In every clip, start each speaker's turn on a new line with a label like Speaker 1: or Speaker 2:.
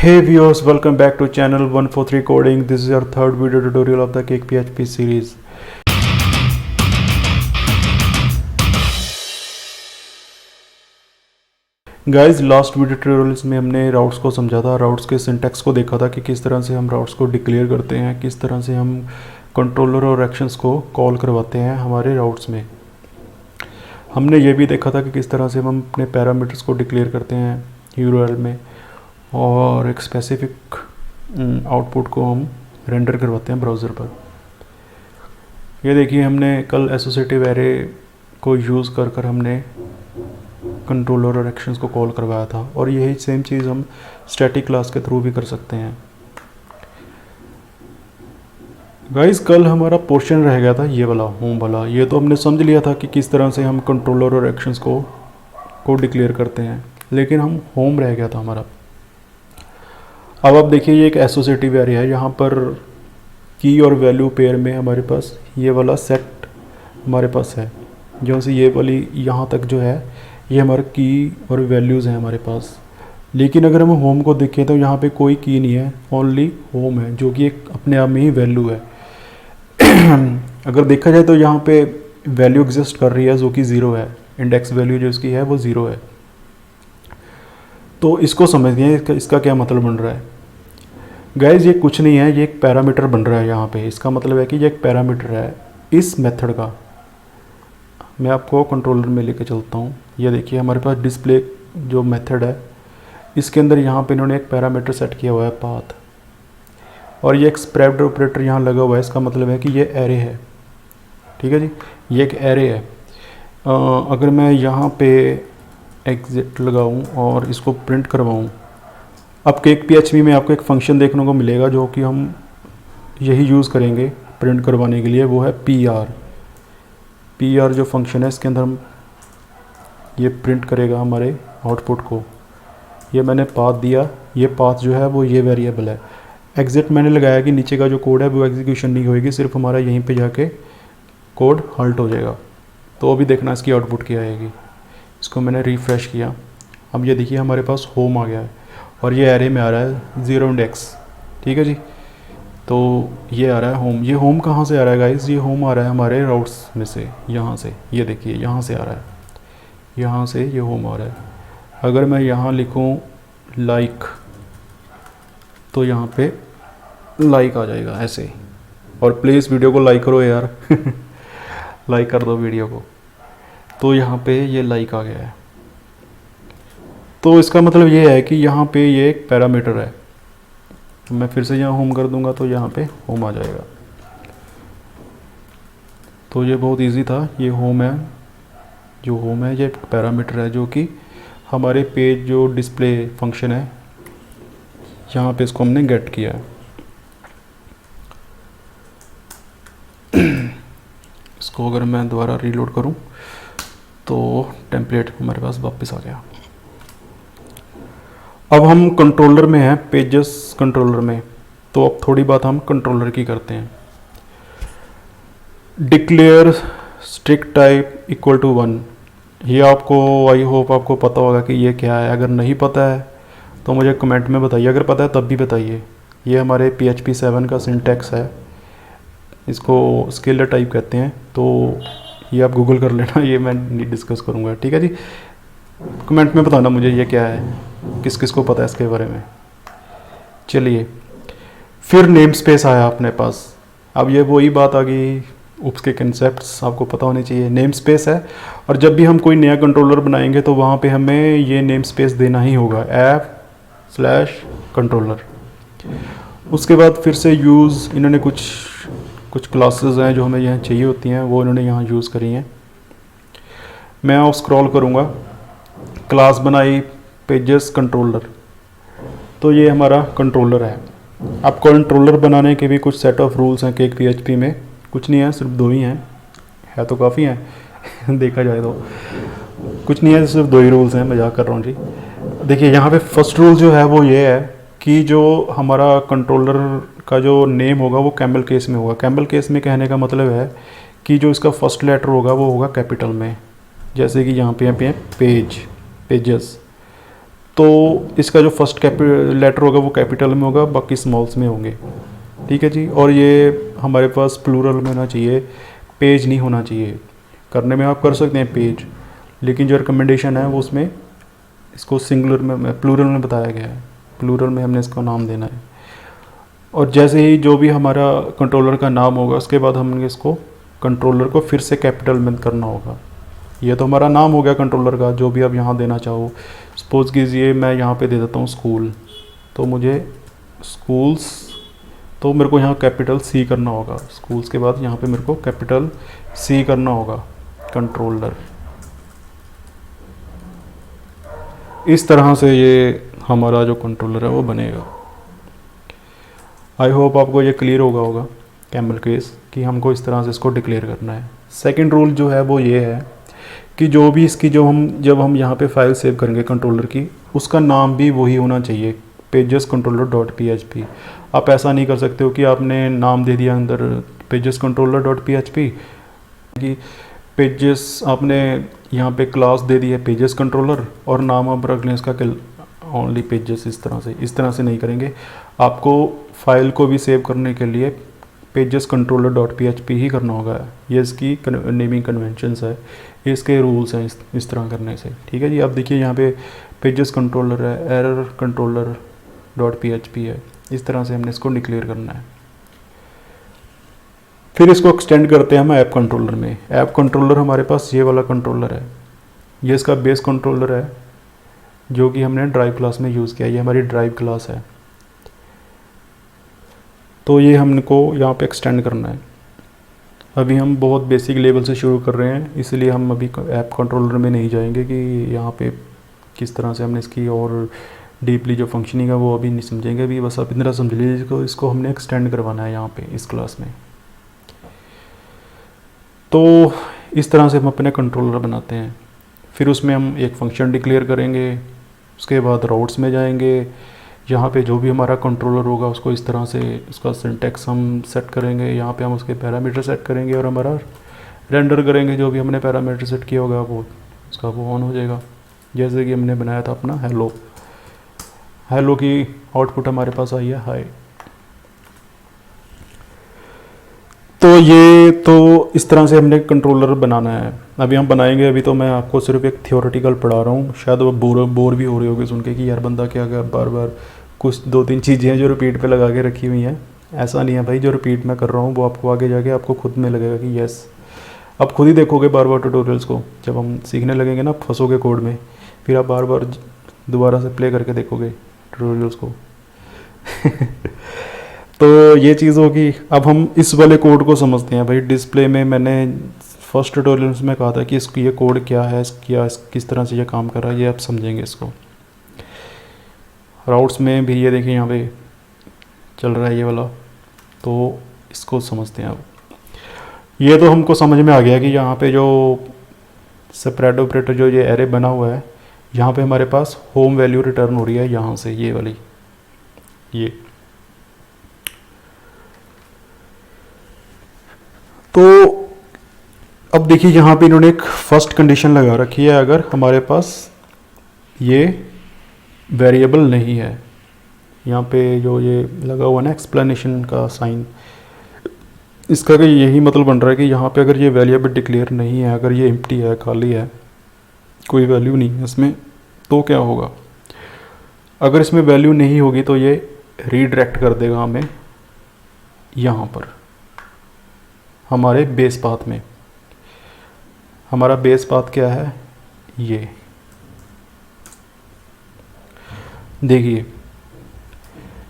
Speaker 1: Hey viewers, welcome back to channel 143 Coding. This is our third video tutorial of the Cake PHP series. Guys last video tutorials में हमने routes को समझा था, routes के syntax को देखा था कि किस तरह से हम राउट्स को डिक्लेयर करते हैं, किस तरह से हम कंट्रोलर और एक्शंस को कॉल करवाते हैं हमारे राउट्स में। हमने ये भी देखा था कि किस तरह से हम अपने पैरामीटर्स को डिक्लेयर करते हैं यूआरएल में और एक स्पेसिफिक आउटपुट को हम रेंडर करवाते हैं ब्राउज़र पर। ये देखिए, हमने कल एसोसिएटिव एरे को यूज़ कर हमने कंट्रोलर और एक्शंस को कॉल करवाया था, और यही सेम चीज़ हम स्टैटिक क्लास के थ्रू भी कर सकते हैं। गाइस, कल हमारा पोर्शन रह गया था ये वाला, होम वाला। ये तो हमने समझ लिया था कि किस तरह से हम कंट्रोलर और एक्शंस को डिक्लेयर करते हैं, लेकिन हम होम रह गया था हमारा। अब आप देखिए, ये एक एसोसिएटिव एरे है। यहाँ पर की और वैल्यू पेयर में हमारे पास ये वाला सेट हमारे पास है, जो से ये वाली यहाँ तक जो है ये हमारा की और वैल्यूज़ हैं हमारे पास। लेकिन अगर हम होम को देखें तो यहाँ पे कोई की नहीं है, ओनली होम है, जो कि एक अपने आप में ही वैल्यू है। अगर देखा जाए तो यहाँ पे वैल्यू एग्जिस्ट कर रही है जो कि ज़ीरो है, इंडेक्स वैल्यू जो इसकी है वो ज़ीरो है। तो इसको समझते हैं, इसका क्या मतलब बन रहा है। गाइज, ये कुछ नहीं है, ये एक पैरामीटर बन रहा है यहाँ पे। इसका मतलब है कि ये एक पैरामीटर है इस मेथड का। मैं आपको कंट्रोलर में लेके चलता हूँ। ये देखिए, हमारे पास डिस्प्ले जो मेथड है, इसके अंदर यहाँ पे इन्होंने एक पैरामीटर सेट किया हुआ है पाथ, और ये एक स्प्रेड ऑपरेटर यहाँ लगा हुआ है। इसका मतलब है कि ये एरे है, ठीक है जी, ये एक एरे है। अगर मैं यहाँ पे एग्जिट लगाऊँ और इसको प्रिंट करवाऊँ, अब केक PHP में आपको एक फंक्शन देखने को मिलेगा जो कि हम यही यूज़ करेंगे प्रिंट करवाने के लिए, वो है PR जो फंक्शन है, इसके अंदर हम ये प्रिंट करेगा हमारे आउटपुट को। ये मैंने पाथ दिया, ये पाथ जो है वो ये वेरिएबल है। एग्जिट मैंने लगाया कि नीचे का जो कोड है वो एग्जीक्यूशन नहीं होएगी, सिर्फ हमारा यहीं पे जाके कोड हल्ट हो जाएगा। तो अभी देखना इसकी आउटपुट क्या आएगी। इसको मैंने रिफ़्रेश किया, अब ये देखिए हमारे पास होम आ गया है, और ये एरे में आ रहा है 0 इंडेक्स, ठीक है जी। तो ये आ रहा है होम। ये होम कहाँ से आ रहा है गाइस? ये होम आ रहा है हमारे राउट्स में से, यहाँ से। ये देखिए, यहाँ से आ रहा है, यहाँ से ये होम आ रहा है। अगर मैं यहाँ लिखूँ लाइक, तो यहाँ पे लाइक आ जाएगा ऐसे। और प्लीज़ वीडियो को लाइक करो यार। लाइक कर दो वीडियो को। तो यहाँ पे ये लाइक आ गया है। तो इसका मतलब ये है कि यहाँ पे ये एक पैरामीटर है। मैं फिर से यहाँ होम कर दूंगा तो यहाँ पे होम आ जाएगा। तो ये बहुत इजी था। ये होम है, जो होम है ये पैरामीटर है, जो कि हमारे पेज जो डिस्प्ले फंक्शन है यहाँ पे इसको हमने गेट किया है। इसको अगर मैं दोबारा रीलोड करूँ तो टेम्पलेट हमारे पास वापस आ गया। अब हम कंट्रोलर में हैं, पेजेस कंट्रोलर में। तो अब थोड़ी बात हम कंट्रोलर की करते हैं। Declare strict type equal to 1। ये आपको, आई होप आपको पता होगा कि ये क्या है। अगर नहीं पता है तो मुझे कमेंट में बताइए, अगर पता है तब भी बताइए। ये हमारे PHP 7 का सिंटैक्स है, इसको स्केलर टाइप कहते हैं। तो ये आप गूगल कर लेना, ये मैं नहीं डिस्कस करूँगा, ठीक है जी। कमेंट में बताना मुझे ये क्या है, किस किस को पता है इसके बारे में। चलिए, फिर नेम स्पेस आया अपने पास। अब ये वही बात आ गई, उसके कंसेप्ट्स आपको पता होने चाहिए। नेम स्पेस है, और जब भी हम कोई नया कंट्रोलर बनाएंगे तो वहाँ पे हमें ये नेम स्पेस देना ही होगा, f/कंट्रोलर। उसके बाद फिर से यूज़, इन्होंने कुछ क्लासेस हैं जो हमें यहाँ चाहिए होती हैं, वो इन्होंने यहाँ यूज़ करी हैं। मैं अब स्क्रॉल करूँगा, क्लास बनाई पेजेस कंट्रोलर। तो ये हमारा कंट्रोलर है। अब कंट्रोलर बनाने के भी कुछ सेट ऑफ रूल्स हैं केक PHP में। कुछ नहीं है, सिर्फ 2 ही हैं, है तो काफ़ी हैं। देखा जाए तो कुछ नहीं है, सिर्फ 2 ही रूल्स हैं। मजाक कर रहा हूँ जी। देखिए, यहाँ पे फर्स्ट रूल जो है वो ये है कि जो हमारा कंट्रोलर का जो नेम होगा वो कैमल केस में होगा। कैमल केस में कहने का मतलब है कि जो इसका फर्स्ट लेटर होगा वो होगा कैपिटल में। जैसे कि यहाँ पे पेजेस, तो इसका जो फर्स्ट लेटर होगा वो कैपिटल में होगा, बाकी स्मॉल्स में होंगे। ठीक है जी। और ये हमारे पास प्लूरल में होना चाहिए, पेज नहीं होना चाहिए। करने में आप कर सकते हैं पेज, लेकिन जो रिकमेंडेशन है वो उसमें इसको सिंगुलर में प्लूरल में बताया गया है, प्लूरल में हमने इसको नाम देना है। और जैसे ही जो भी हमारा कंट्रोलर का नाम होगा उसके बाद हमने इसको कंट्रोलर को फिर से कैपिटल में करना होगा। ये तो हमारा नाम हो गया कंट्रोलर का, जो भी आप यहाँ देना चाहो। सपोज कीजिए मैं यहाँ पे दे देता हूँ स्कूल, तो मुझे स्कूल्स, तो मेरे को यहाँ कैपिटल सी करना होगा। स्कूल्स के बाद यहाँ पे मेरे को कैपिटल सी करना होगा, कंट्रोलर। इस तरह से ये हमारा जो कंट्रोलर है वो बनेगा। आई होप आपको ये क्लियर होगा कैमल केस कि हमको इस तरह से इसको डिक्लेयर करना है। सेकंड रूल जो है वो ये है कि जो भी इसकी जब हम यहाँ पे फाइल सेव करेंगे कंट्रोलर की, उसका नाम भी वही होना चाहिए, पेजेस कंट्रोलर डॉट PHP। आप ऐसा नहीं कर सकते हो कि आपने नाम दे दिया अंदर पेजेस कंट्रोलर डॉट PHP कि पेजेस, आपने यहाँ पे क्लास दे दी है पेजेस कंट्रोलर और नाम आप रख लें इसका ओनली पेजेस। इस तरह से नहीं करेंगे। आपको फाइल को भी सेव करने के लिए पेजेस कंट्रोलर डॉट PHP ही करना होगा। ये इसकी नेमिंग कन्वेंशंस है, इसके रूल्स हैं इस तरह करने से। ठीक है जी। अब देखिए यहाँ पे पेजेस कंट्रोलर है, एरर कंट्रोलर डॉट PHP है। इस तरह से हमने इसको डिक्लेयर करना है। फिर इसको एक्सटेंड करते हैं हम ऐप कंट्रोलर में। ऐप कंट्रोलर हमारे पास ये वाला कंट्रोलर है, ये इसका बेस कंट्रोलर है जो कि हमने ड्राइव क्लास में यूज़ किया। ये हमारी ड्राइव क्लास है, तो ये हमको यहाँ पे एक्सटेंड करना है। अभी हम बहुत बेसिक लेवल से शुरू कर रहे हैं, इसलिए हम अभी ऐप कंट्रोलर में नहीं जाएंगे कि यहाँ पे किस तरह से हमने इसकी और डीपली जो फंक्शनिंग है वो अभी नहीं समझेंगे। अभी बस आप इतना समझ लीजिए, इसको हमने एक्सटेंड करवाना है यहाँ पे इस क्लास में। तो इस तरह से हम अपने कंट्रोलर बनाते हैं। फिर उसमें हम एक फंक्शन डिक्लेयर करेंगे, उसके बाद राउट्स में जाएंगे। यहाँ पे जो भी हमारा कंट्रोलर होगा उसको इस तरह से उसका सिंटैक्स हम सेट करेंगे। यहाँ पे हम उसके पैरामीटर सेट करेंगे और हमारा रेंडर करेंगे। जो भी हमने पैरामीटर सेट किया होगा वो उसका वो ऑन हो जाएगा। जैसे कि हमने बनाया था अपना हेलो की आउटपुट हमारे पास आई है हाय। तो इस तरह से हमने कंट्रोलर बनाना है। अभी हम बनाएंगे। अभी तो मैं आपको सिर्फ एक थियोरेटिकल पढ़ा रहा हूँ, शायद वो बोर भी हो रही होगी सुन के कि यार बंदा क्या बार बार कुछ 2-3 चीज़ें हैं जो रिपीट पे लगा के रखी हुई हैं। ऐसा नहीं है भाई, जो रिपीट मैं कर रहा हूँ वो आपको आगे जाके आपको खुद में लगेगा कि यस, आप खुद ही देखोगे बार बार ट्यूटोरियल्स को। जब हम सीखने लगेंगे ना, फंसोगे कोड में, फिर आप बार बार दोबारा से प्ले करके देखोगे ट्यूटोरियल्स को। तो ये चीज़ होगी। अब हम इस वाले कोड को समझते हैं भाई। डिस्प्ले में मैंने फर्स्ट ट्यूटोरियल्स में कहा था कि इसकी ये कोड क्या है, किस तरह से ये काम कर रहा है, ये आप समझेंगे इसको। राउट्स में भी ये देखिए यहाँ पे चल रहा है ये वाला, तो इसको समझते हैं अब। ये तो हमको समझ में आ गया कि यहाँ पे जो सेपरेट ऑपरेटर जो ये एरे बना हुआ है, यहाँ पे हमारे पास होम वैल्यू रिटर्न हो रही है यहाँ से, ये वाली ये। तो अब देखिए यहाँ पे इन्होंने एक फर्स्ट कंडीशन लगा रखी है, अगर हमारे पास ये वेरिएबल नहीं है। यहाँ पे जो ये लगा हुआ ना एक्सप्लेनेशन का साइन, इसका कि यही मतलब बन रहा है कि यहाँ पे अगर ये वेरिएबल डिक्लेयर नहीं है, अगर ये एम्प्टी है, खाली है, कोई वैल्यू नहीं है इसमें, तो क्या होगा। अगर इसमें वैल्यू नहीं होगी तो ये रीडायरेक्ट कर देगा हमें यहाँ पर हमारे बेस पाथ में। हमारा बेस पाथ क्या है, ये देखिए।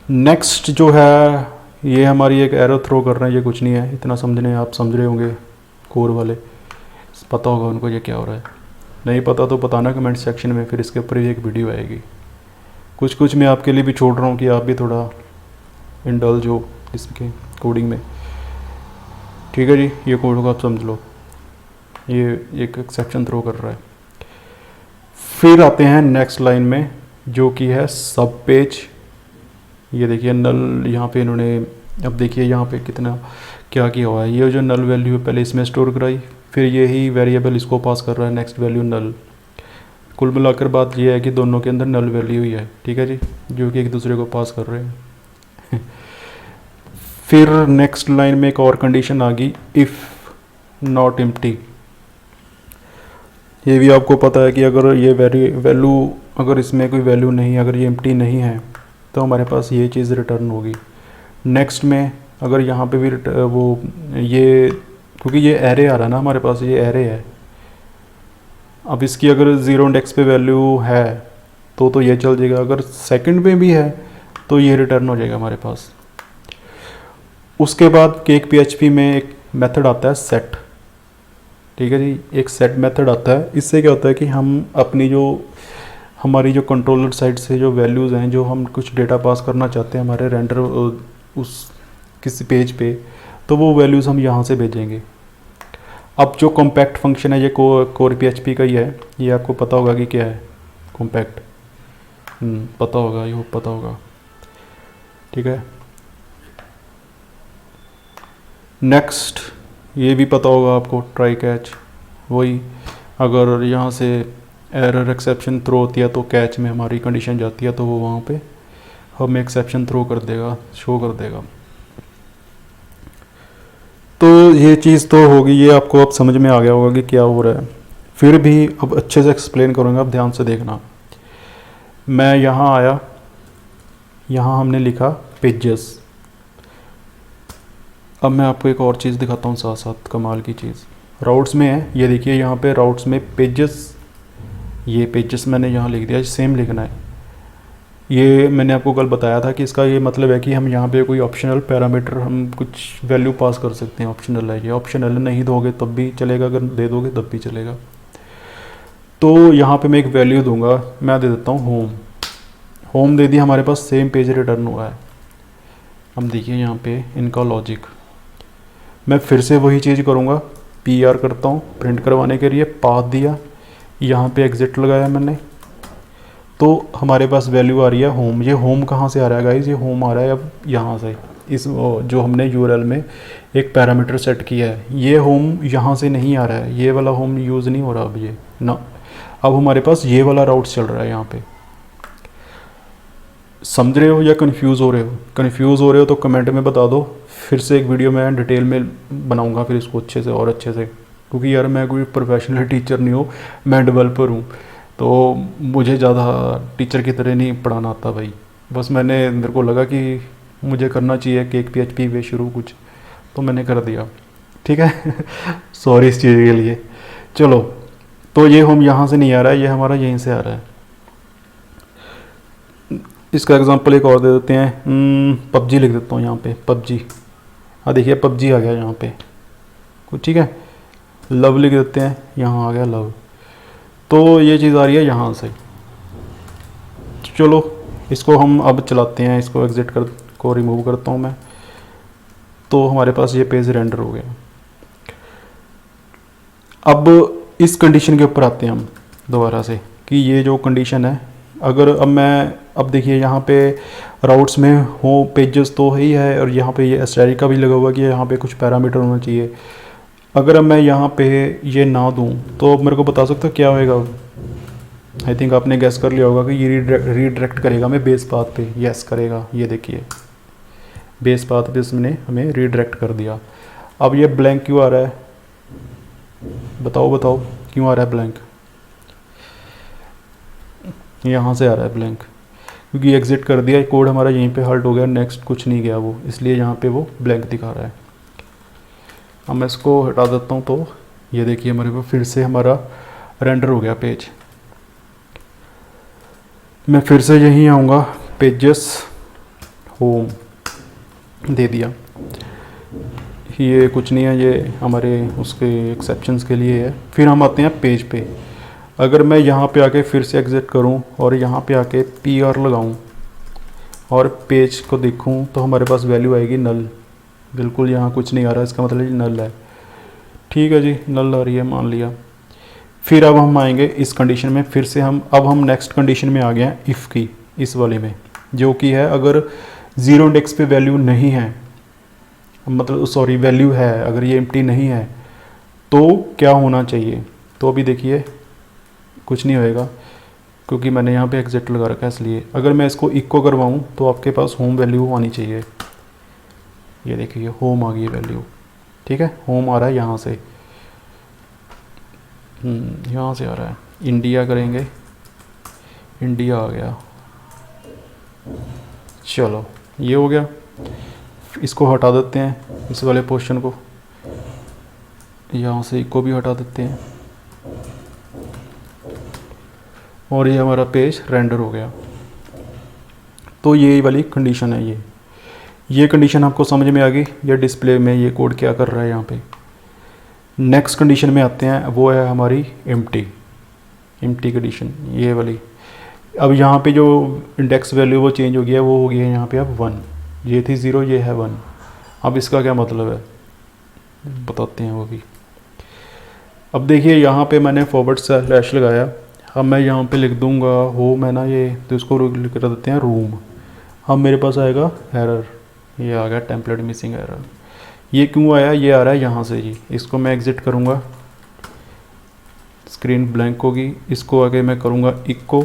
Speaker 1: नेक्स्ट जो है ये हमारी एक एरर थ्रो कर रहे हैं, ये कुछ नहीं है, इतना समझने आप समझ रहे होंगे, कोर वाले पता होगा उनको ये क्या हो रहा है। नहीं पता तो बताना कमेंट सेक्शन में, फिर इसके ऊपर एक वीडियो आएगी। कुछ मैं आपके लिए भी छोड़ रहा हूँ कि आप भी थोड़ा इंडल्ज हो इसके कोडिंग में। ठीक है जी, ये कोड को आप समझ लो, ये एक एक्सेप्शन थ्रो कर रहा है। फिर आते हैं नेक्स्ट लाइन में जो कि है सब पेज। ये देखिए नल, यहाँ पे इन्होंने, अब देखिए यहाँ पे कितना क्या किया हुआ है। ये जो नल वैल्यू है पहले इसमें स्टोर कराई, फिर यही वेरिएबल इसको पास कर रहा है नेक्स्ट वैल्यू नल। कुल मिलाकर बात ये है कि दोनों के अंदर नल वैल्यू ही है, ठीक है जी, जो कि एक दूसरे को पास कर रहे हैं। फिर नेक्स्ट लाइन में एक और कंडीशन आ गई, इफ़ नॉट एम्प्टी। ये भी आपको पता है कि अगर ये वैल्यू, अगर इसमें कोई वैल्यू नहीं, अगर ये एम्प्टी नहीं है तो हमारे पास ये चीज़ रिटर्न होगी। नेक्स्ट में अगर यहाँ पे भी वो ये, क्योंकि ये एरे आ रहा है ना हमारे पास, ये एरे है, अब इसकी अगर ज़ीरो इंडेक्स पे वैल्यू है तो ये चल जाएगा, अगर सेकंड में भी है तो ये रिटर्न हो जाएगा हमारे पास। उसके बाद केक पीएचपी में एक मेथड आता है सेट, ठीक है जी, एक सेट मेथड आता है। इससे क्या होता है कि हम अपनी जो हमारी जो कंट्रोलर साइड से जो वैल्यूज़ हैं, जो हम कुछ डेटा पास करना चाहते हैं हमारे रेंडर उस किसी पेज पे, तो वो वैल्यूज़ हम यहाँ से भेजेंगे। अब जो कॉम्पैक्ट फंक्शन है ये कोर पीएचपी का ही है, ये आपको पता होगा कि क्या है कॉम्पैक्ट, पता होगा, ये पता होगा, ठीक है। नेक्स्ट ये भी पता होगा आपको, ट्राई कैच, वही अगर यहाँ से एरर एक्सेप्शन थ्रो होती है तो कैच में हमारी कंडीशन जाती है, तो वो वहाँ पे हमें एक्सेप्शन थ्रो कर देगा, शो कर देगा। तो ये चीज़ तो होगी, ये आपको अब समझ में आ गया होगा कि क्या हो रहा है। फिर भी अब अच्छे से एक्सप्लेन करूँगा, अब ध्यान से देखना। मैं यहाँ आया, यहाँ हमने लिखा पेजेस। अब मैं आपको एक और चीज़ दिखाता हूँ साथ साथ, कमाल की चीज़ राउट्स में है। ये देखिए यहाँ पे राउट्स में पेजेस, ये पेजेस मैंने यहाँ लिख दिया, सेम लिखना है। ये मैंने आपको कल बताया था कि इसका ये मतलब है कि हम यहाँ पे कोई ऑप्शनल पैरामीटर, हम कुछ वैल्यू पास कर सकते हैं, ऑप्शनल है ये, ऑप्शनल नहीं दोगे तब भी चलेगा, अगर दे दोगे तब भी चलेगा। तो यहाँ पे मैं एक वैल्यू दूंगा, मैं दे देता हूँ होम। होम दे दिया, हमारे पास सेम पेज रिटर्न हुआ है। हम देखिए यहाँ पे इनका लॉजिक, मैं फिर से वही चीज़ करूँगा, PR करता हूँ प्रिंट करवाने के लिए, पाथ दिया, यहाँ पे एग्जिट लगाया मैंने, तो हमारे पास वैल्यू आ रही है होम। ये होम कहाँ से आ रहा है गाइस? ये होम आ रहा है अब यहाँ से, इस जो हमने URL में एक पैरामीटर सेट किया है, ये होम यहाँ से नहीं आ रहा है, ये वाला होम यूज़ नहीं हो रहा अब ये ना। अब हमारे पास ये वाला राउट चल रहा है यहाँ पे। समझ रहे हो या कंफ्यूज हो रहे हो? कंफ्यूज हो रहे हो तो कमेंट में बता दो, फिर से एक वीडियो मैं डिटेल में बनाऊंगा फिर इसको अच्छे से और अच्छे से, क्योंकि यार मैं कोई प्रोफेशनल टीचर नहीं हूँ, मैं डेवलपर हूँ, तो मुझे ज़्यादा टीचर की तरह नहीं पढ़ाना आता भाई। बस मेरे को लगा कि मुझे करना चाहिए केक PHP पे शुरू कुछ, तो मैंने कर दिया, ठीक है। सॉरी इस चीज़ के लिए। चलो, तो ये होम यहाँ से नहीं आ रहा है, ये हमारा यहीं से आ रहा है। इसका एग्जांपल एक और दे देते हैं, PUBG लिख देता हूँ यहाँ पे, PUBG। हाँ देखिए PUBG आ गया यहाँ पे, ठीक है। लव लिख देते हैं, यहाँ आ गया लव। तो ये चीज़ आ रही है यहाँ से। चलो इसको हम अब चलाते हैं, इसको एग्जिट को रिमूव करता हूँ मैं, तो हमारे पास ये पेज रेंडर हो गया। अब इस कंडीशन के ऊपर आते हैं हम दोबारा से, कि ये जो कंडीशन है, अगर अब देखिए यहाँ पे राउट्स में हो पेजेस तो ही है, और यहाँ पे ये एस्टेरिक का भी लगा हुआ कि यहाँ पे कुछ पैरामीटर होना चाहिए। अगर अब मैं यहाँ पे ये ना दूँ तो मेरे को बता सकते हो क्या होएगा? आई थिंक आपने गैस कर लिया होगा कि ये रीडायरेक्ट करेगा हमें बेस पाथ पे। यस करेगा, ये देखिए बेस पाथ पे इसने हमें रीडायरेक्ट कर दिया। अब ये ब्लैंक क्यों आ रहा है? बताओ क्यों आ रहा है ब्लैंक? यहाँ से आ रहा है ब्लैंक क्योंकि एग्जिट कर दिया, कोड हमारा यहीं पे हल्ट हो गया, नेक्स्ट कुछ नहीं गया वो, इसलिए यहाँ पे वो ब्लैंक दिखा रहा है। अब मैं इसको हटा देता हूँ, तो ये देखिए हमारे को फिर से हमारा रेंडर हो गया पेज। मैं फिर से यहीं आऊँगा, पेजेस होम दे दिया, ये कुछ नहीं है, ये हमारे उसके एक्सेप्शंस के लिए है। फिर हम आते हैं पेज पे। अगर मैं यहाँ पे आके फिर से एग्जिट करूँ और यहाँ पे आके PR लगाऊँ और पेज को देखूँ, तो हमारे पास वैल्यू आएगी नल। बिल्कुल यहाँ कुछ नहीं आ रहा, इसका मतलब ये नल है। ठीक है जी, नल आ रही है, मान लिया। फिर अब हम आएंगे इस कंडीशन में, फिर से अब हम नेक्स्ट कंडीशन में आ गए हैं, इफ़ की, इस वाले में, जो कि है अगर ज़ीरो इंडेक्स पे वैल्यू नहीं है, मतलब सॉरी वैल्यू है, अगर ये एम्प्टी नहीं है तो क्या होना चाहिए? तो अभी देखिए कुछ नहीं होएगा, क्योंकि मैंने यहाँ पे एग्जिट लगा रखा है इसलिए। अगर मैं इसको इको करवाऊँ तो आपके पास होम वैल्यू आनी चाहिए। ये देखिए होम आ गई वैल्यू, ठीक है, होम आ रहा है यहाँ से, यहाँ से आ रहा है। इंडिया करेंगे, इंडिया आ गया। चलो ये हो गया। इसको हटा देते हैं, इस वाले पोर्शन को, यहाँ से इको भी हटा देते हैं और ये हमारा पेज रेंडर हो गया। तो ये वाली कंडीशन है। ये कंडीशन आपको समझ में आ गई। ये डिस्प्ले में ये कोड क्या कर रहा है यहाँ पे। नेक्स्ट कंडीशन में आते हैं, वो है हमारी एम्प्टी कंडीशन, ये वाली। अब यहाँ पे जो इंडेक्स वैल्यू वो चेंज हो गया, वो हो गया यहाँ पे अब 1। ये थी 0, ये है 1। अब इसका क्या मतलब है बताते हैं वो भी। अब देखिए यहाँ पे मैंने फॉरवर्ड स्लैश लगाया। अब मैं यहाँ पे लिख दूँगा होम है ना ये, तो इसको लिख कर देते हैं रूम। अब मेरे पास आएगा एरर, ये आ गया टेम्पलेट मिसिंग एरर। ये क्यों आया, ये आ रहा है यहाँ से जी। इसको मैं एग्ज़िट करूँगा, स्क्रीन ब्लैंक होगी। इसको आगे मैं करूँगा इको,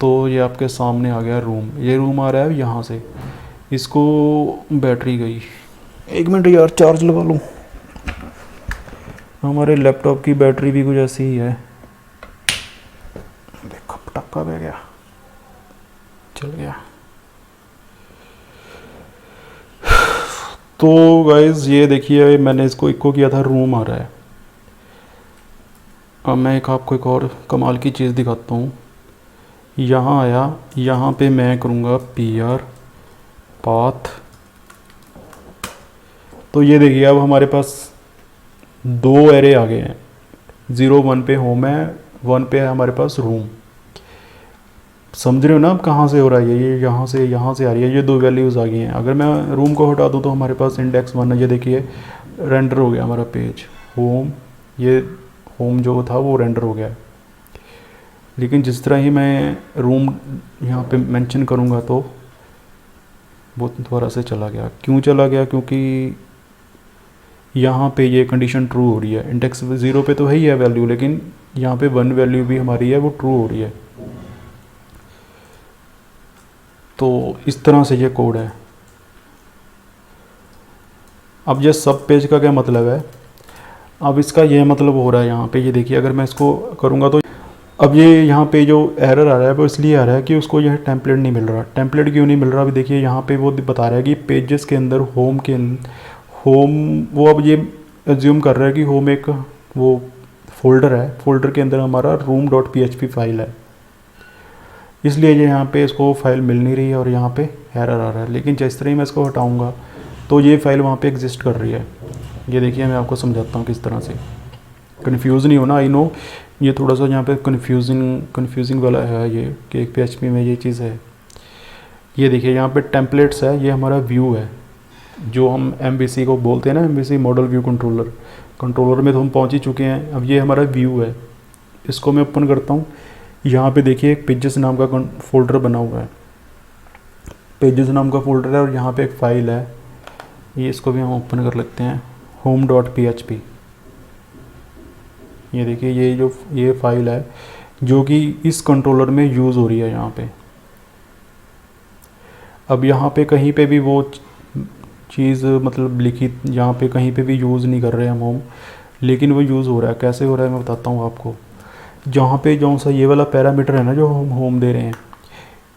Speaker 1: तो ये आपके सामने आ गया रूम। ये रूम आ रहा है यहाँ से। इसको बैटरी गई, 1 मिनट यार चार्ज लगा लूँ। हमारे लैपटॉप की बैटरी भी कुछ ऐसी ही है। देखो पटाखा बह गया, चल गया। तो गाइज ये देखिए मैंने इसको इको किया था, रूम आ रहा है। अब मैं आपको एक और कमाल की चीज़ दिखाता हूँ। यहाँ आया, यहाँ पे मैं करूँगा PR पाथ। तो ये देखिए अब हमारे पास 2 एरे आ गए हैं। 0 1 पे होम है, 1 पे है हमारे पास रूम। समझ रहे हो ना अब कहाँ से हो रहा है ये यहाँ से आ रही है। ये 2 वैल्यूज़ आ गई हैं। अगर मैं रूम को हटा दूँ तो हमारे पास इंडेक्स 1 है। ये देखिए रेंडर हो गया हमारा पेज होम। ये होम जो था वो रेंडर हो गया। लेकिन जिस तरह ही मैं रूम यहाँ पे मेंशन करूँगा तो वो दोबारा से चला गया। क्यों चला गया, क्योंकि यहाँ पे ये कंडीशन ट्रू हो रही है। इंडेक्स 0 पे तो है ही है वैल्यू, लेकिन यहाँ पे 1 वैल्यू भी हमारी है वो ट्रू हो रही है। तो इस तरह से ये कोड है। अब ये सब पेज का क्या मतलब है, अब इसका ये मतलब हो रहा है यहाँ पे। ये देखिए अगर मैं इसको करूँगा तो अब ये यहाँ पे जो एरर आ रहा है वो इसलिए आ रहा है कि उसको यह टेम्पलेट नहीं मिल रहा। टेम्पलेट क्यों नहीं मिल रहा, अभी देखिए यहाँ पे वो बता रहा है कि पेजेस के अंदर होम वो अब ये एज्यूम कर रहा है कि होम एक वो फोल्डर है, फोल्डर के अंदर हमारा room.php फाइल है। इसलिए ये यहाँ पे इसको फाइल मिल नहीं रही है और यहाँ पे एरर आ रहा है। लेकिन जिस तरह ही मैं इसको हटाऊँगा तो ये फाइल वहाँ पे एग्जिस्ट कर रही है। ये देखिए मैं आपको समझाता हूँ किस तरह से। कन्फ्यूज़ नहीं होना, आई नो ये थोड़ा सा यहाँ पे कन्फ्यूजिंग वाला है ये कि PHP में ये चीज़ है। ये देखिए यहाँ पे टेम्पलेट्स है, ये हमारा व्यू है जो हम MVC को बोलते हैं ना, MVC मॉडल व्यू कंट्रोलर में तो हम पहुँच ही चुके हैं। अब ये हमारा व्यू है, इसको मैं ओपन करता हूँ। यहाँ पे देखिए एक पेजेस नाम का फोल्डर बना हुआ है, पेजेस नाम का फोल्डर है और यहाँ पे एक फ़ाइल है। ये इसको भी हम ओपन कर लेते हैं, home.php। ये देखिए ये फाइल है जो कि इस कंट्रोलर में यूज़ हो रही है यहाँ पे। अब यहाँ पे कहीं पे भी वो चीज़ मतलब लिखी, यहाँ पे कहीं पे भी यूज़ नहीं कर रहे हम होम, लेकिन वो यूज़ हो रहा है। कैसे हो रहा है मैं बताता हूँ आपको। जहाँ पे जो सा ये वाला पैरामीटर है ना जो हम होम दे रहे हैं,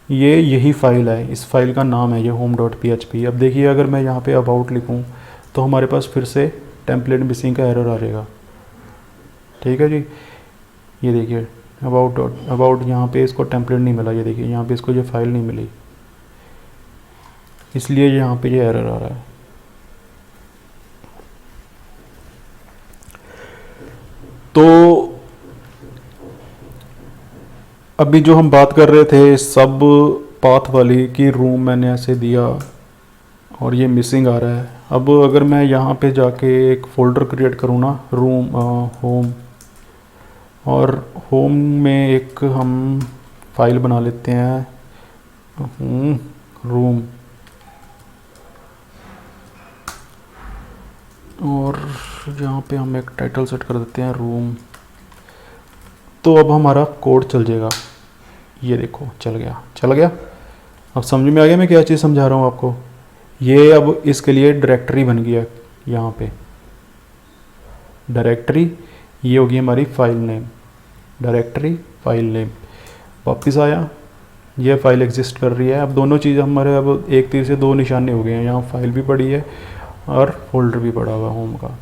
Speaker 1: यही फाइल है, इस फाइल का नाम है ये home.php। अब देखिए अगर मैं यहाँ पे अबाउट लिखूँ तो हमारे पास फिर से टेम्पलेट मिसिंग का एरर आ जाएगा। ठीक है जी, ये देखिए अबाउट यहाँ पे इसको टेम्पलेट नहीं मिला। ये देखिए यहाँ पे इसको ये फाइल नहीं मिली, इसलिए यहाँ पे ये एरर आ रहा है। तो अभी जो हम बात कर रहे थे सब पाथ वाली की, रूम मैंने ऐसे दिया और ये मिसिंग आ रहा है। अब अगर मैं यहाँ पे जाके एक फ़ोल्डर क्रिएट करूँ ना, रूम होम, और होम में एक हम फाइल बना लेते हैं रूम, और यहाँ पे हम एक टाइटल सेट कर देते हैं रूम। तो अब हमारा कोड चल जाएगा। ये देखो चल गया। अब समझ में आ गया मैं क्या चीज़ समझा रहा हूँ आपको। ये अब इसके लिए डायरेक्टरी बन गया। यहाँ पे डायरेक्टरी, ये होगी हमारी file name, directory file name. वापस आया, ये फाइल एग्जिस्ट कर रही है। अब दोनों चीज़ हमारे अब एक तीर से दो निशाने हो गए हैं। यहाँ फाइल भी पड़ी है और फोल्डर भी पड़ा हुआ होम का।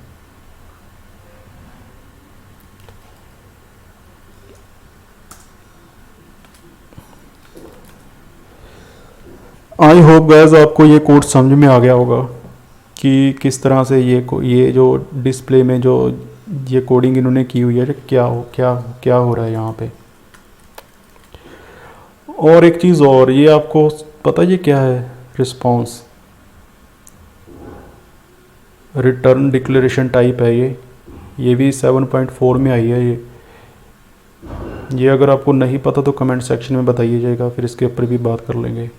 Speaker 1: आई होप गाइस आपको ये कोड समझ में आ गया होगा कि किस तरह से ये जो डिस्प्ले में जो ये कोडिंग इन्होंने की हुई है, क्या हो रहा है यहाँ पे। और एक चीज़ और, ये आपको पता ये क्या है, रिस्पॉन्स रिटर्न डिक्लेरेशन टाइप है ये भी 7.4 में आई है। ये अगर आपको नहीं पता तो कमेंट सेक्शन में बताइए जाएगा, फिर इसके ऊपर भी बात कर लेंगे।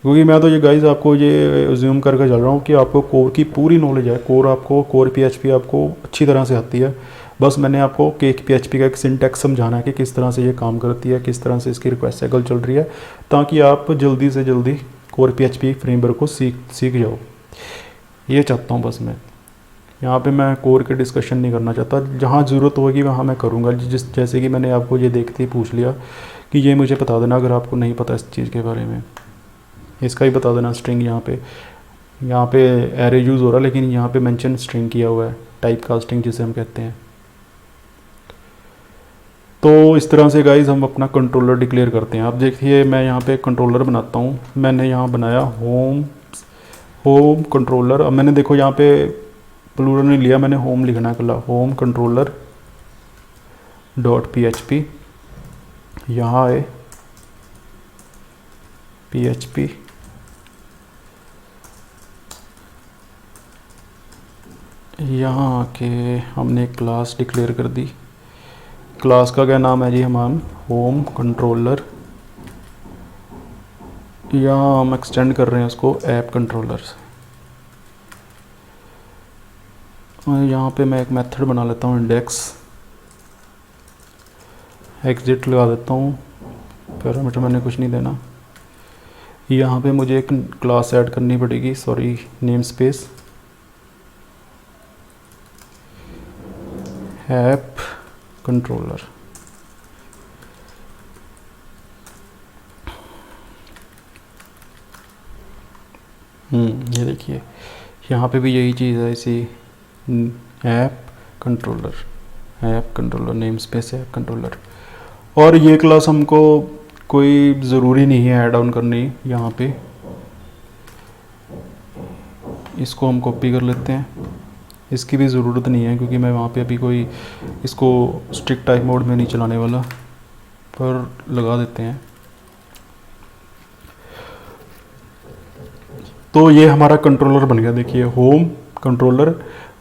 Speaker 1: क्योंकि मैं तो ये गाइस आपको ये अज्यूम करके चल रहा हूँ कि आपको कोर की पूरी नॉलेज है। कोर PHP आपको अच्छी तरह से आती है। बस मैंने आपको केक PHP का एक सिंटैक्स समझाना है कि किस तरह से ये काम करती है, किस तरह से इसकी रिक्वेस्ट साइकिल चल रही है, ताकि आप जल्दी से जल्दी कोर PHP फ्रेमवर्क को सीख जाओ। ये चाहता हूँ बस मैं। यहाँ पे मैं कोर के डिस्कशन नहीं करना चाहता, जहाँ ज़रूरत होगी वहाँ मैं करूँगा। जैसे कि मैंने आपको ये देखते ही पूछ लिया कि ये मुझे बता देना अगर आपको नहीं पता इस चीज़ के बारे में, इसका ही बता देना। स्ट्रिंग यहाँ पे एरे यूज़ हो रहा है, लेकिन यहाँ पे मेंशन स्ट्रिंग किया हुआ है, टाइप कास्टिंग जिसे हम कहते हैं। तो इस तरह से गाइज हम अपना कंट्रोलर डिक्लेयर करते हैं। अब देखिए मैं यहाँ पे कंट्रोलर बनाता हूँ। मैंने यहाँ बनाया होम कंट्रोलर। अब मैंने देखो यहाँ पे प्लूरल नहीं लिया, मैंने होम लिखना है कला, होम कंट्रोलर .php। यहाँ है PHP, यहाँ आके हमने क्लास डिक्लेयर कर दी। क्लास का क्या नाम है जी, हम होम कंट्रोलर। यहाँ हम एक्सटेंड कर रहे हैं उसको ऐप कंट्रोलर से। और यहाँ पे मैं एक मेथड बना लेता हूँ, इंडेक्स एग्जिट लगा देता हूँ। पैरामीटर मैंने कुछ नहीं देना। यहाँ पे मुझे एक क्लास ऐड करनी पड़ेगी, sorry name space app controller. ये देखिए यहाँ पे भी यही चीज़ है, इसी app controller name space app controller. और ये क्लास हमको कोई ज़रूरी नहीं है ऐड ऑन करनी। यहाँ पे इसको हम कॉपी कर लेते हैं, इसकी भी ज़रूरत नहीं है क्योंकि मैं वहाँ पे अभी कोई इसको स्ट्रिक्ट टाइप मोड में नहीं चलाने वाला, पर लगा देते हैं। तो ये हमारा कंट्रोलर बन गया, देखिए होम कंट्रोलर,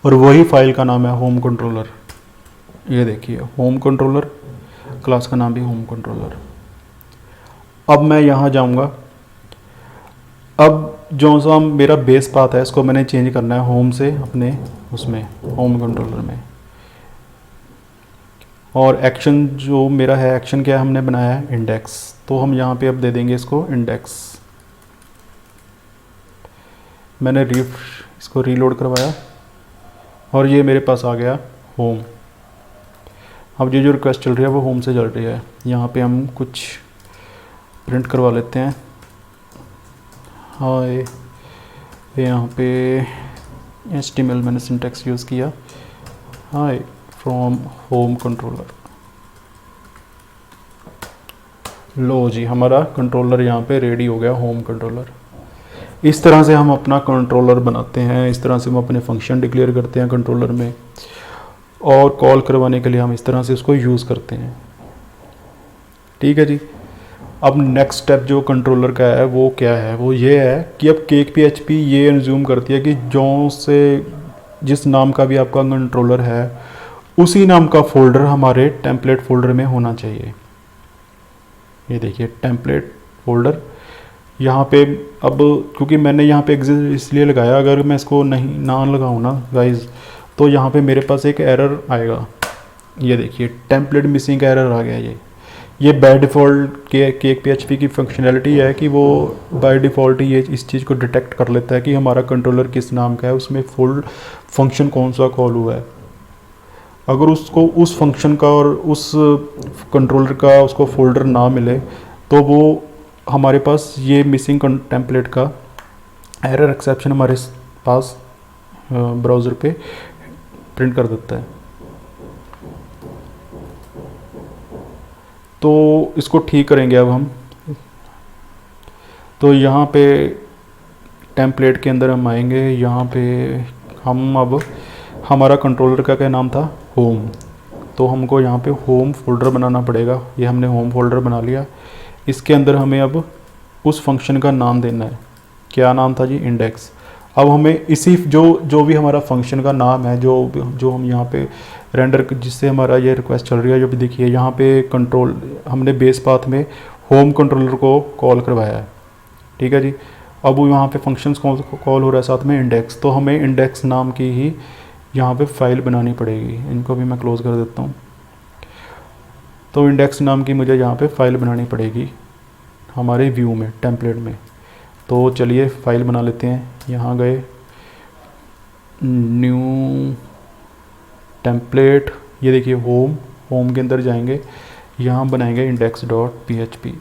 Speaker 1: और वही फाइल का नाम है होम कंट्रोलर। ये देखिए होम कंट्रोलर, क्लास का नाम भी होम कंट्रोलर। अब मैं यहाँ जाऊँगा। अब जो सा मेरा बेस पाथ है इसको मैंने चेंज करना है होम से अपने उसमें होम कंट्रोलर में। और एक्शन जो मेरा है, एक्शन क्या हमने बनाया है, इंडेक्स। तो हम यहाँ पे अब दे देंगे इसको इंडेक्स। मैंने इसको रीलोड करवाया और ये मेरे पास आ गया होम। अब ये जो रिक्वेस्ट चल रही है वो होम से चल रही है। यहाँ पे हम कुछ प्रिंट करवा लेते हैं। हाय, यहाँ पे HTML मैंने सिंटैक्स यूज़ किया, हाय फ्रॉम होम कंट्रोलर। लो जी, हमारा कंट्रोलर यहाँ पे रेडी हो गया, होम कंट्रोलर। इस तरह से हम अपना कंट्रोलर बनाते हैं, इस तरह से हम अपने फंक्शन डिक्लेयर करते हैं कंट्रोलर में, और कॉल करवाने के लिए हम इस तरह से उसको यूज़ करते हैं। ठीक है जी। अब नेक्स्ट स्टेप जो कंट्रोलर का है वो क्या है, वो ये है कि अब केक PHP ये एज्यूम करती है कि जिस नाम का भी आपका कंट्रोलर है उसी नाम का फोल्डर हमारे टेम्पलेट फोल्डर में होना चाहिए। ये देखिए टेम्पलेट फोल्डर यहाँ पे। अब क्योंकि मैंने यहाँ पे एग्जिट इसलिए लगाया, अगर मैं इसको ना लगाऊँ ना गाइज, तो यहाँ पे मेरे पास एक एरर आएगा ये देखिए टेम्पलेट मिसिंग का एरर आ गया। ये बाय डिफ़ॉल्ट के केक PHP की फंक्शनैलिटी है कि वो बाय डिफ़ॉल्ट ये इस चीज़ को डिटेक्ट कर लेता है कि हमारा कंट्रोलर किस नाम का है, उसमें फुल फंक्शन कौन सा कॉल हुआ है। अगर उसको उस फंक्शन का और उस कंट्रोलर का उसको फोल्डर ना मिले तो वो हमारे पास ये मिसिंग टेम्पलेट का एरर एक्सेप्शन हमारे पास ब्राउज़र पे प्रिंट कर देता है। तो इसको ठीक करेंगे अब हम। तो यहाँ पे टेम्पलेट के अंदर हम आएंगे, यहाँ पे हम अब हमारा कंट्रोलर का क्या नाम था, होम। तो हमको यहाँ पे होम फोल्डर बनाना पड़ेगा। ये हमने होम फोल्डर बना लिया। इसके अंदर हमें अब उस फंक्शन का नाम देना है। क्या नाम था जी, इंडेक्स। अब हमें इसी जो भी हमारा फंक्शन का नाम है, जो हम यहाँ पे रेंडर जिससे हमारा ये रिक्वेस्ट चल रही है, जो भी देखिए यहाँ पे कंट्रोल हमने बेस पाथ में होम कंट्रोलर को कॉल करवाया है, ठीक है जी। अब यहाँ पे फंक्शंस कॉल हो रहा है साथ में इंडेक्स, तो हमें इंडेक्स नाम की ही यहाँ पे फाइल बनानी पड़ेगी। इनको भी मैं क्लोज़ कर देता हूँ। तो इंडेक्स नाम की मुझे यहाँ पे फाइल बनानी पड़ेगी हमारे व्यू में, टेम्पलेट में। तो चलिए फाइल बना लेते हैं। यहाँ गए, न्यू टेम्पलेट, ये देखिए होम के अंदर जाएंगे, यहाँ बनाएंगे index.php।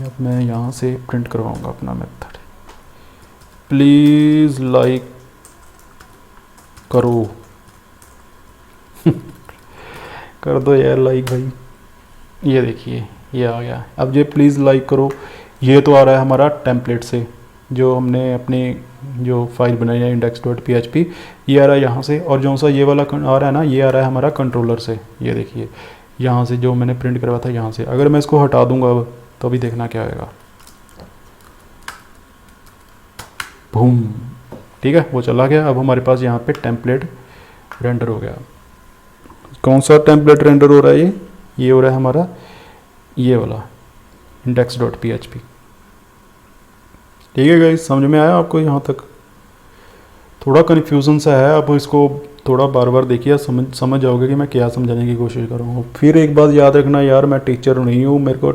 Speaker 1: अब मैं यहाँ से प्रिंट करवाऊँगा अपना मेथड। प्लीज़ लाइक करो कर दो यार लाइक भाई। ये देखिए ये आ गया। अब ये प्लीज़ लाइक करो, ये तो आ रहा है हमारा टेम्पलेट से, जो हमने अपनी जो फाइल बनाई है index.php, ये आ रहा है यहाँ से। और जो सा ये वाला आ रहा है ना, ये आ रहा है हमारा कंट्रोलर से। ये देखिए यहाँ से जो मैंने प्रिंट करवा था यहाँ से। अगर मैं इसको हटा दूंगा अब, तो अभी देखना क्या आएगा, बूम, ठीक है, वो चला गया। अब हमारे पास यहाँ पे टेम्पलेट रेंडर हो गया। कौन सा टेम्पलेट रेंडर हो रहा है, ये हो रहा है हमारा ये वाला index.php। ठीक है गाइस, समझ में आया आपको यहाँ तक? थोड़ा कन्फ्यूज़न सा है, आप इसको थोड़ा बार बार देखिए, समझ जाओगे कि मैं क्या समझाने की कोशिश कर रहा हूँ। फिर एक बात याद रखना यार, मैं टीचर नहीं हूँ, मेरे को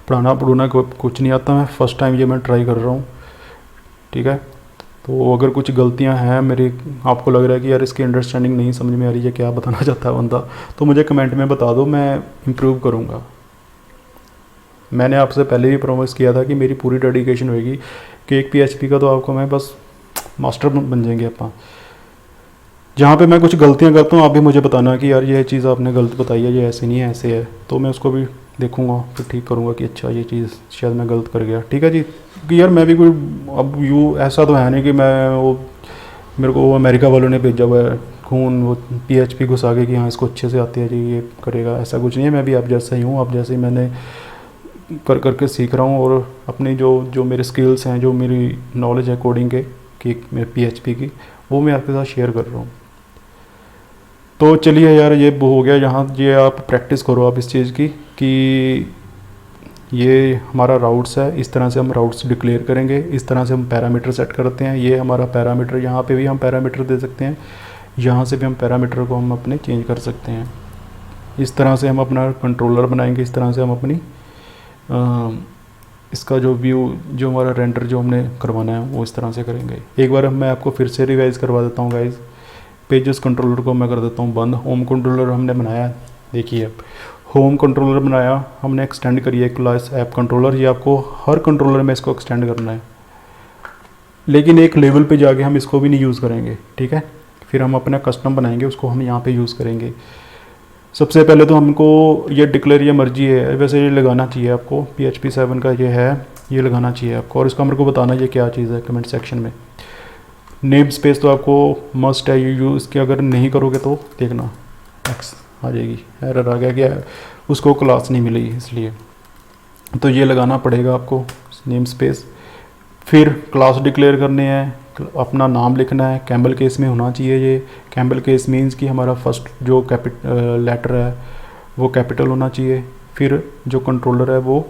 Speaker 1: पढ़ाना कुछ नहीं आता, मैं फ़र्स्ट टाइम ये मैं ट्राई कर रहा हूँ, ठीक है। तो अगर कुछ गलतियाँ हैं मेरी, आपको लग रहा है कि यार इसकी अंडरस्टैंडिंग नहीं समझ में आ रही है, क्या बताना चाहता है बंदा, तो मुझे कमेंट में बता दो, मैं इम्प्रूव करूँगा। मैंने आपसे पहले भी प्रॉमिस किया था कि मेरी पूरी डेडिकेशन होगी केक PHP का, तो आपको मैं बस मास्टर बन जाएंगे अपन। जहाँ पे मैं कुछ गलतियाँ करता हूँ, आप भी मुझे बताना कि यार ये चीज़ आपने गलत बताई है, ये ऐसे नहीं है ऐसे है, तो मैं उसको भी देखूँगा, फिर ठीक करूँगा कि अच्छा ये चीज़ शायद मैं गलत कर गया, ठीक है जी। कि यार मैं भी कोई अब ऐसा तो है नहीं कि मैं वो मेरे को अमेरिका वालों ने भेजा हुआ है खून वो PHP घुसा के कि हाँ इसको अच्छे से आती है जी, ये करेगा, ऐसा कुछ नहीं है। मैं भी आप जैसा ही हूँ, आप जैसे ही मैंने करके सीख रहा हूँ, और अपनी जो मेरे स्किल्स हैं, जो मेरी नॉलेज है कोडिंग के कि मेरे PHP की, वो मैं आपके साथ शेयर कर रहा हूँ। तो चलिए यार, ये हो गया यहाँ, ये आप प्रैक्टिस करो आप इस चीज़ की कि ये हमारा राउट्स है, इस तरह से हम राउट्स डिक्लेयर करेंगे, इस तरह से हम पैरामीटर सेट करते हैं। ये हमारा पैरामीटर, यहाँ पे भी हम पैरामीटर दे सकते हैं, यहाँ से भी हम पैरामीटर को हम अपने चेंज कर सकते हैं। इस तरह से हम अपना कंट्रोलर बनाएंगे, इस तरह से हम अपनी इसका जो व्यू, जो हमारा रेंडर जो हमने करवाना है वो इस तरह से करेंगे। एक बार मैं आपको फिर से रिवाइज करवा देता हूँ गाइज। पेजेस कंट्रोलर को मैं कर देता हूँ बंद। होम कंट्रोलर हमने बनाया, देखिए अब होम कंट्रोलर बनाया हमने, एक्सटेंड करिए क्लास ऐप कंट्रोलर। ये आपको हर कंट्रोलर में इसको एक्सटेंड करना है, लेकिन एक लेवल पे जाके हम इसको भी नहीं यूज़ करेंगे, ठीक है। फिर हम अपना कस्टम बनाएंगे, उसको हम यहाँ पे यूज़ करेंगे। सबसे पहले तो हमको ये डिक्लेयर, ये मर्जी है, वैसे ये लगाना चाहिए आपको, PHP 7 का ये है, ये लगाना चाहिए आपको। और इसका मेरे को बताना ये क्या चीज़ है कमेंट सेक्शन में। नेम स्पेस तो आपको मस्ट है, यू इसके अगर नहीं करोगे तो देखना एक्स आ जाएगी, एरर आ गया, क्या उसको क्लास नहीं मिली इसलिए, तो ये लगाना पड़ेगा आपको नेम स्पेस। फिर क्लास डिक्लेयर करने हैं, अपना नाम लिखना है, कैम्बल केस में होना चाहिए। ये कैम्बल केस मीन्स कि हमारा फर्स्ट जो लेटर है वो कैपिटल होना चाहिए, फिर जो कंट्रोलर है वो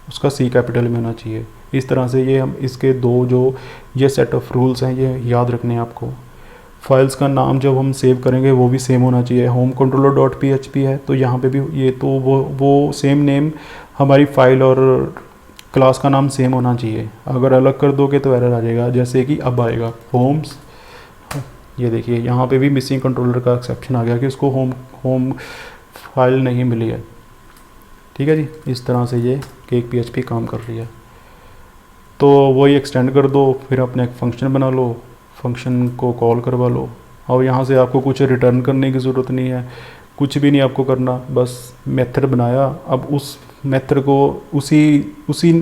Speaker 1: उसका C कैपिटल में होना चाहिए। इस तरह से ये हम इसके दो जो ये सेट ऑफ रूल्स हैं ये याद रखने हैं आपको। फाइल्स का नाम जब हम सेव करेंगे वो भी सेम होना चाहिए। होम कंट्रोलर डॉट PHP है तो यहाँ पे भी ये तो वो सेम नेम हमारी फाइल और क्लास का नाम सेम होना चाहिए। अगर अलग कर दोगे तो एरर आ जाएगा, जैसे कि अब आएगा होम्स। ये देखिए यहाँ पे भी मिसिंग कंट्रोलर का एक्सेप्शन आ गया कि उसको होम फाइल नहीं मिली है। ठीक है जी, इस तरह से ये केक PHP काम कर रही है। तो वही एक्सटेंड कर दो, फिर अपने एक फंक्शन बना लो, फंक्शन को कॉल करवा लो। और यहाँ से आपको कुछ रिटर्न करने की ज़रूरत नहीं है, कुछ भी नहीं आपको करना, बस मेथड बनाया। अब उस मेथड को उसी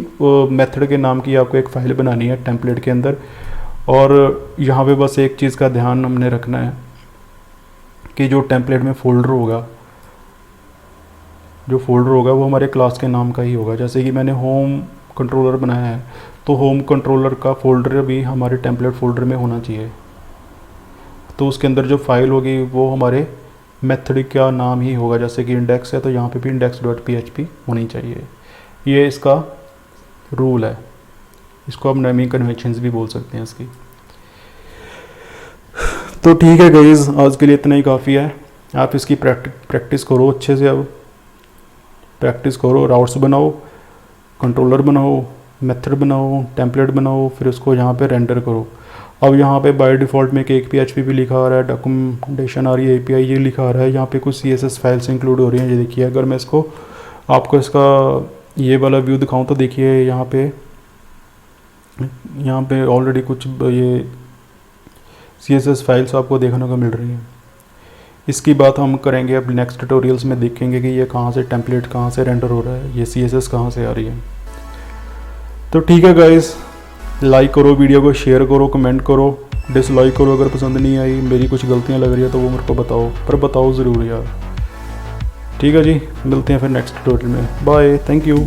Speaker 1: मेथड के नाम की आपको एक फ़ाइल बनानी है टेम्पलेट के अंदर। और यहाँ पे बस एक चीज़ का ध्यान हमने रखना है कि जो टेम्पलेट में फ़ोल्डर होगा, जो फोल्डर होगा वो हमारे क्लास के नाम का ही होगा। जैसे कि मैंने होम कंट्रोलर बनाया है तो होम कंट्रोलर का फ़ोल्डर भी हमारे टेम्पलेट फ़ोल्डर में होना चाहिए। तो उसके अंदर जो फाइल होगी वो हमारे मेथड का नाम ही होगा। जैसे कि इंडेक्स है तो यहाँ पे भी index.php होनी चाहिए। ये इसका रूल है, इसको आप नेमिंग कन्वेंशंस भी बोल सकते हैं इसकी। तो ठीक है गाइस, आज के लिए इतना ही काफ़ी है। आप इसकी प्रैक्टिस करो अच्छे से, अब प्रैक्टिस करो, राउट्स बनाओ, कंट्रोलर बनाओ, मेथड बनाओ, टेम्पलेट बनाओ, फिर उसको यहाँ पे रेंडर करो। अब यहाँ पे बाय डिफ़ॉल्ट में केक PHP भी लिखा आ रहा है, डॉक्यूमेंटेशन आ रही है, API ये लिखा आ रहा है, यहाँ पे कुछ CSS फाइल्स इंक्लूड हो रही हैं। ये देखिए, अगर मैं इसको आपको इसका ये वाला व्यू दिखाऊँ तो देखिए यहाँ पे ऑलरेडी कुछ ये CSS फाइल्स आपको देखने को मिल रही हैं। इसकी बात हम करेंगे अब नेक्स्ट ट्यूटोरियल्स में, देखेंगे कि ये कहाँ से टेम्पलेट कहाँ से रेंडर हो रहा है, ये CSS कहाँ से आ रही है। तो ठीक है गाइस, लाइक करो वीडियो को, शेयर करो, कमेंट करो, डिसलाइक करो अगर पसंद नहीं आई, मेरी कुछ गलतियाँ लग रही है तो वो मेरे को बताओ, पर बताओ ज़रूर यार। ठीक है जी, मिलते हैं फिर नेक्स्ट ट्यूटोरियल में। Bye, thank you.